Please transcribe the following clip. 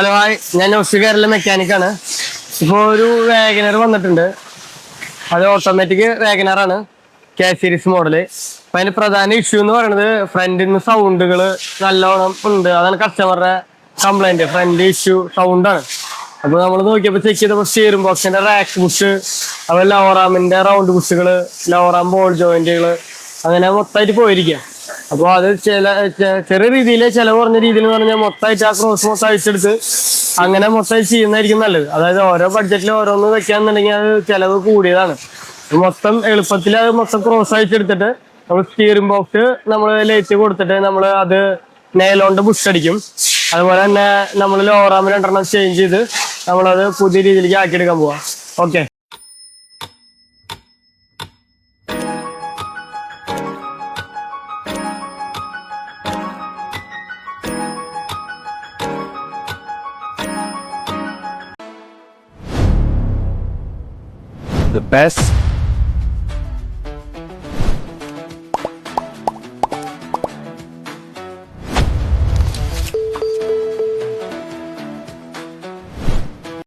Hello hi, ഞാൻ NOS2 Garage മെക്കാനിക്കാണ്. ഇപ്പോൾ ഒരു വാഗനർ വന്നിട്ടുണ്ട്. അത് ഓട്ടോമാറ്റിക് വാഗനറാണ്, K സീരീസ് മോഡല്. അപ്പം അതിന് പ്രധാന ഇഷ്യൂ എന്ന് പറയുന്നത് ഫ്രണ്ടിൽ നിന്ന് സൗണ്ടുകൾ നല്ലോണം ഉണ്ട്. അതാണ് കസ്റ്റമറുടെ കംപ്ലൈൻറ്റ്. ഫ്രണ്ട് ഇഷ്യൂ സൗണ്ടാണ്. അപ്പോൾ നമ്മൾ നോക്കിയപ്പോൾ ചെക്ക് ചെയ്തപ്പോൾ സ്റ്റിയറിംഗ് ബോക്സിൻ്റെ റാക്ക് ബുഷ്, അതുപോലെ ലോറാമിൻ്റെ റൗണ്ട് ബുഷുകൾ, ലോറാം ബോൾ ജോയിൻറ്റുകൾ അങ്ങനെ മൊത്തമായിട്ട് പോയിരിക്കുക. അപ്പോൾ അത് ചെറിയ രീതിയിൽ ചിലവ് കുറഞ്ഞ രീതിയിൽ എന്ന് പറഞ്ഞാൽ മൊത്തമായിട്ട് ആ ക്രോസ് മൊത്തം അഴിച്ചെടുത്ത് അങ്ങനെ മൊത്തം ചെയ്യുന്നതായിരിക്കും നല്ലത്. അതായത് ഓരോ ബഡ്ജറ്റിൽ ഓരോന്ന് വെക്കാന്നുണ്ടെങ്കിൽ അത് ചിലവ് കൂടിയതാണ്. മൊത്തം എളുപ്പത്തിൽ അത് മൊത്തം ക്രോസ് അഴിച്ചെടുത്തിട്ട് നമ്മൾ സ്റ്റിയറിംഗ് ബോക്സ് നമ്മൾ ലൈറ്റ് കൊടുത്തിട്ട് നമ്മൾ അത് നെയിലോണ്ട് ബുഷ് അടിക്കും. അതുപോലെ തന്നെ നമ്മൾ ലോറാമിൽ 2 ചേഞ്ച് ചെയ്ത് നമ്മളത് പുതിയ രീതിയിലേക്ക് ആക്കിയെടുക്കാൻ പോവാം. ഓക്കെ. The best